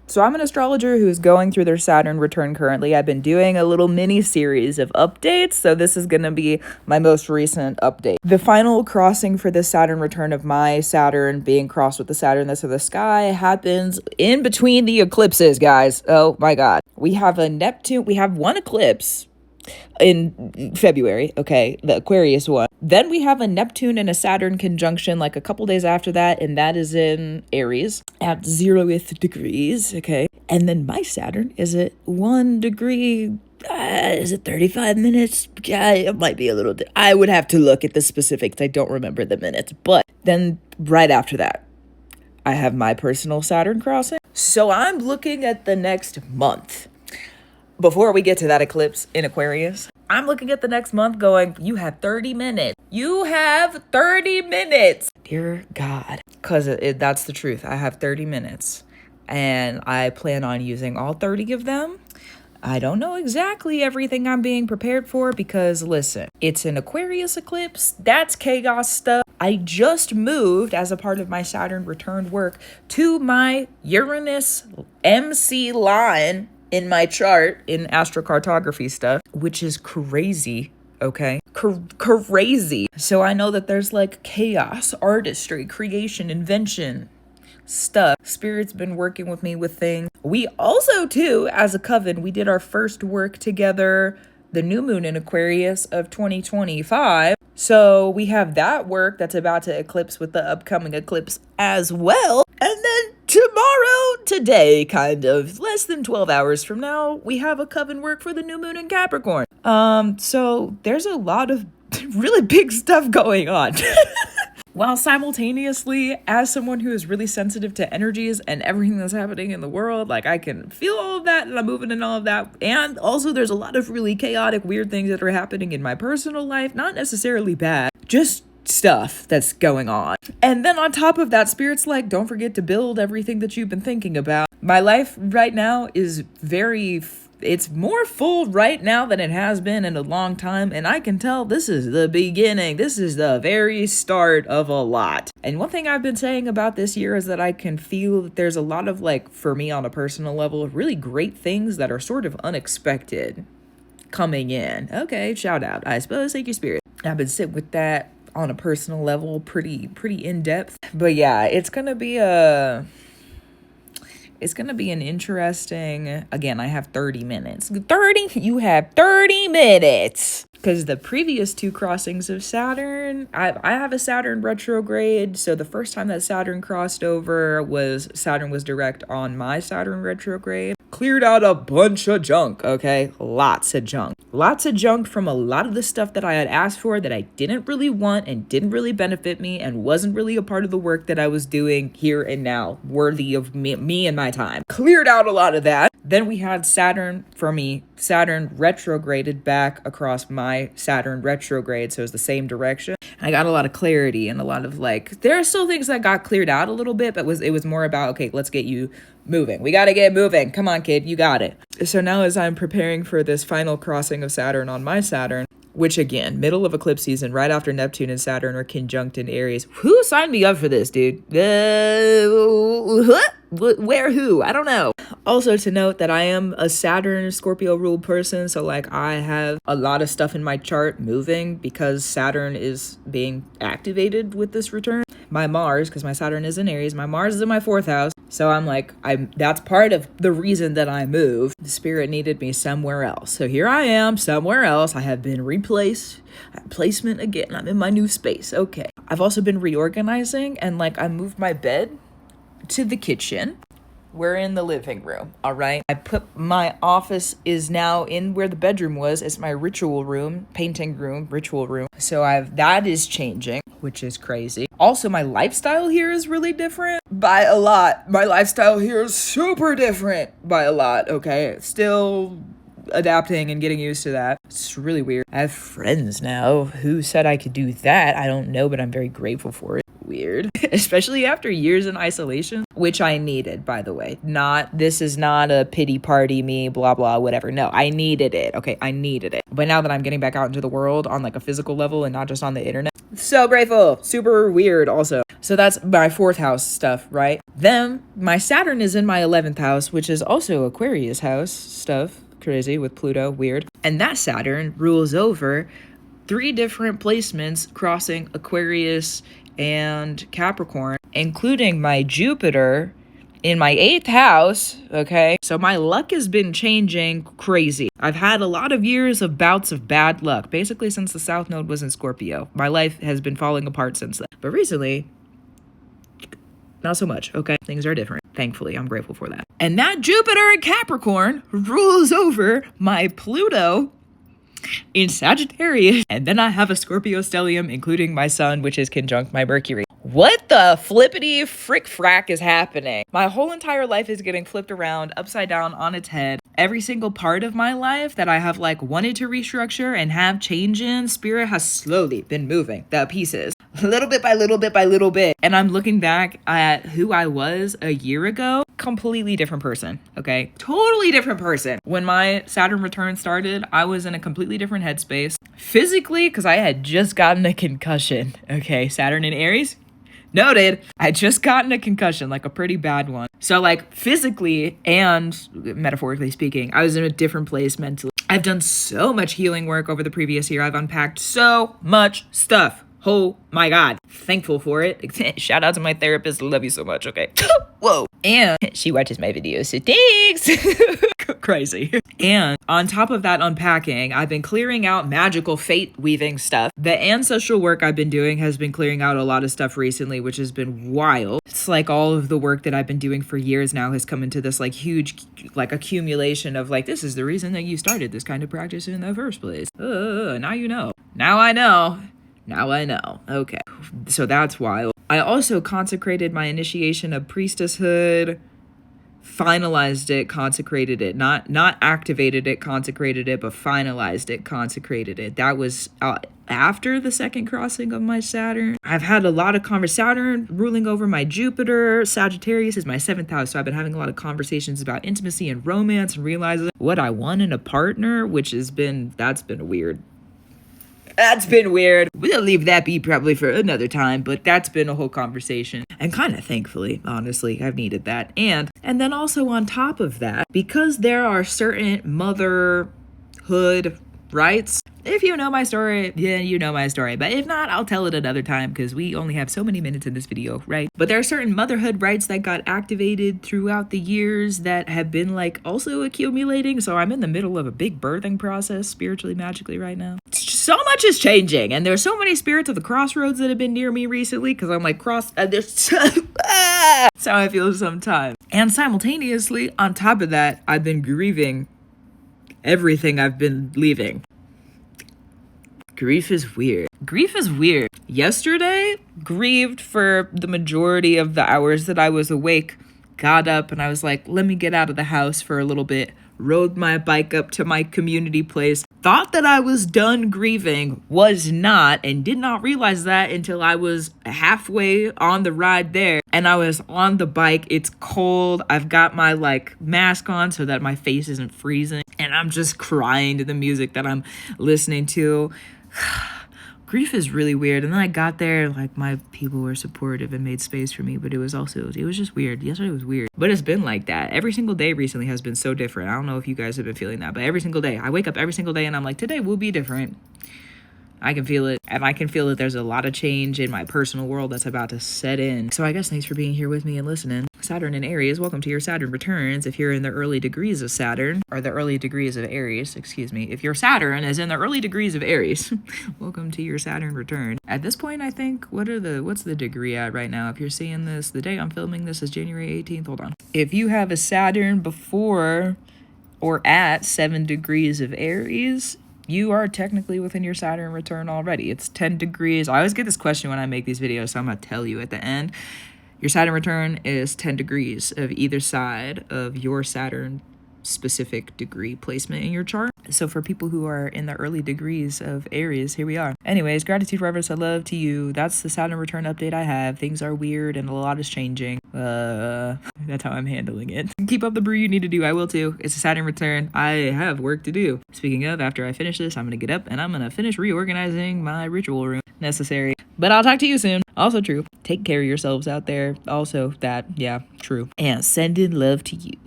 So I'm an astrologer who's going through their Saturn return currently. I've been doing a little mini series of updates, so this is going to be my most recent update. The final crossing for the Saturn return of my Saturn being crossed with the Saturn that's in the sky happens in between the eclipses, guys. Oh my god. We have one eclipse in February, okay, the Aquarius one. Then we have a Neptune and a Saturn conjunction like a couple days after that, and that is in Aries at 0th degrees, okay. And then my Saturn is at 1 degree. Is it 35 minutes? Yeah, it might be a little. I would have to look at the specifics. I don't remember the minutes. But then right after that, I have my personal Saturn crossing. So I'm looking at the next month. Before we get to that eclipse in Aquarius, I'm looking at the next month going, you have 30 minutes. You have 30 minutes. Dear God. Because that's the truth. I have 30 minutes. And I plan on using all 30 of them. I don't know exactly everything I'm being prepared for because, listen, it's an Aquarius eclipse. That's chaos stuff. I just moved as a part of my Saturn return work to my Uranus MC line in my chart in astrocartography stuff, which is crazy, okay? Crazy. So I know that there's like chaos, artistry, creation, invention stuff. Spirit's been working with me with things. We also, too, as a coven, we did our first work together, the new moon in Aquarius of 2025. So we have that work that's about to eclipse with the upcoming eclipse as well. And then today, kind of, less than 12 hours from now, we have a coven work for the new moon in Capricorn. So there's a lot of really big stuff going on. While simultaneously, as someone who is really sensitive to energies and everything that's happening in the world, like I can feel all of that and I'm moving in all of that. And also there's a lot of really chaotic, weird things that are happening in my personal life. Not necessarily bad, just stuff that's going on. And then on top of that, Spirit's like, don't forget to build everything that you've been thinking about. My life right now is it's more full right now than it has been in a long time, and I can tell this is the beginning. This is the very start of a lot. And one thing I've been saying about this year is that I can feel that there's a lot of, like, for me on a personal level, really great things that are sort of unexpected coming in. Okay, shout out. I suppose, thank you, Spirit. I've been sitting with that on a personal level pretty in depth. But yeah, it's gonna be an interesting, again, I have 30 minutes. You have 30 minutes. Because the previous two crossings of Saturn, I have a Saturn retrograde. So the first time that Saturn crossed over Saturn was direct on my Saturn retrograde. Cleared out a bunch of junk, okay? Lots of junk. Lots of junk from a lot of the stuff that I had asked for that I didn't really want and didn't really benefit me and wasn't really a part of the work that I was doing here and now, worthy of me and my time. Cleared out a lot of that. Then we had Saturn retrograded back across my Saturn retrograde, so it was the same direction. I got a lot of clarity and a lot of, like, there are still things that got cleared out a little bit, but it was more about, okay, let's get you moving. We got to get moving. Come on, kid, you got it. So now as I'm preparing for this final crossing of Saturn on my Saturn, which again, middle of eclipse season, right after Neptune and Saturn are conjunct in Aries. Who signed me up for this, dude? Where, who? I don't know. Also to note that I am a Saturn Scorpio ruled person, so like I have a lot of stuff in my chart moving because Saturn is being activated with this return. My Mars, because my Saturn is in Aries, my Mars is in my 4th house. So I'm like, that's part of the reason that I moved. The Spirit needed me somewhere else. So here I am, somewhere else. I have been replaced. Placement again. I'm in my new space. Okay. I've also been reorganizing and like I moved my bed to the kitchen. We're in the living room, all right? I put my office is now in where the bedroom was. It's my ritual room, painting room, ritual room. So that is changing, which is crazy. Also, my lifestyle here is really different by a lot. My lifestyle here is super different by a lot, okay? Still adapting and getting used to that. It's really weird. I have friends now. Who said I could do that? I don't know, but I'm very grateful for it. weird, especially after years in isolation, which I needed, by the way. This is not a pity party me, blah, blah, whatever. No, I needed it. Okay, I needed it. But now that I'm getting back out into the world on like a physical level and not just on the internet, so grateful. Super weird also. So that's my 4th house stuff, right? Then my Saturn is in my 11th house, which is also Aquarius house stuff. Crazy with Pluto, weird. And that Saturn rules over 3 different placements crossing Aquarius and Capricorn, including my Jupiter in my 8th house, okay? So my luck has been changing crazy. I've had a lot of years of bouts of bad luck, basically since the South Node was in Scorpio. My life has been falling apart since then. But recently, not so much, okay? Things are different. Thankfully, I'm grateful for that. And that Jupiter in Capricorn rules over my Pluto in Sagittarius. And then I have a Scorpio stellium, including my sun, which is conjunct my Mercury. What the flippity frick frack is happening? My whole entire life is getting flipped around, upside down, on its head. Every single part of my life that I have like wanted to restructure and have change in, spirit has slowly been moving the pieces. Little bit by little bit by little bit. And I'm looking back at who I was a year ago. Completely different person, okay? Totally different person. When my Saturn return started, I was in a completely different headspace. Physically, because I had just gotten a concussion, okay? Saturn in Aries, noted. I had just gotten a concussion, like a pretty bad one. So like physically and metaphorically speaking, I was in a different place mentally. I've done so much healing work over the previous year. I've unpacked so much stuff. Oh my God. Thankful for it. Shout out to my therapist. Love you so much. Okay. Whoa. And she watches my videos, so thanks. Crazy. And on top of that unpacking, I've been clearing out magical fate weaving stuff. The ancestral work I've been doing has been clearing out a lot of stuff recently, which has been wild. It's like all of the work that I've been doing for years now has come into this like huge like accumulation of like, this is the reason that you started this kind of practice in the first place. Now you know. Now I know. Now I know. Okay. So that's wild. I also consecrated my initiation of priestesshood, finalized it, consecrated it, not activated it, consecrated it, but finalized it, consecrated it. That was after the second crossing of my Saturn. I've had a lot of Saturn ruling over my Jupiter. Sagittarius is my 7th house, so I've been having a lot of conversations about intimacy and romance and realizing what I want in a partner, that's been weird. That's been weird. We'll leave that be probably for another time, but that's been a whole conversation. And kind of thankfully, honestly, I've needed that. And then also on top of that, because there are certain motherhood rights. If you know my story, yeah, you know my story. But if not, I'll tell it another time because we only have so many minutes in this video, right? But there are certain motherhood rights that got activated throughout the years that have been like also accumulating. So I'm in the middle of a big birthing process spiritually, magically right now. So much is changing. And there's so many spirits of the crossroads that have been near me recently because I'm like that's how I feel sometimes. And simultaneously, on top of that, I've been grieving everything I've been leaving. Grief is weird. Yesterday, grieved for the majority of the hours that I was awake, got up and I was like, let me get out of the house for a little bit, rode my bike up to my community place, thought that I was done grieving, was not, and did not realize that until I was halfway on the ride there. And I was on the bike, it's cold, I've got my like mask on so that my face isn't freezing, and I'm just crying to the music that I'm listening to. Grief is really weird. And then I got there, like my people were supportive and made space for me, but it was just weird. Yesterday was weird, but it's been like that. Every single day recently has been so different. I don't know if you guys have been feeling that, but every single day I wake up every single day and I'm like, today will be different. I can feel it. And I can feel that there's a lot of change in my personal world that's about to set in. So I guess thanks for being here with me and listening. Saturn in Aries, welcome to your Saturn returns. If you're in the early degrees of Saturn, or the early degrees of Aries, excuse me. If your Saturn is in the early degrees of Aries, welcome to your Saturn return. At this point, I think, what's the degree at right now? If you're seeing this, the day I'm filming this is January 18th. Hold on. If you have a Saturn before or at 7 degrees of Aries, you are technically within your Saturn return already. It's 10 degrees. I always get this question when I make these videos, so I'm going to tell you at the end. Your Saturn return is 10 degrees of either side of your Saturn specific degree placement in your chart. So for people who are in the early degrees of Aries, here we are. Anyways, gratitude, reverence, and love to you. That's the Saturn return update I have. Things are weird and a lot is changing. That's how I'm handling it. Keep up the brew you need to do. I will too. It's a Saturn return. I have work to do. Speaking of, after I finish this, I'm gonna get up and I'm gonna finish reorganizing my ritual room. Necessary. But I'll talk to you soon. Also true. Take care of yourselves out there. Also that, yeah, true. And sending love to you.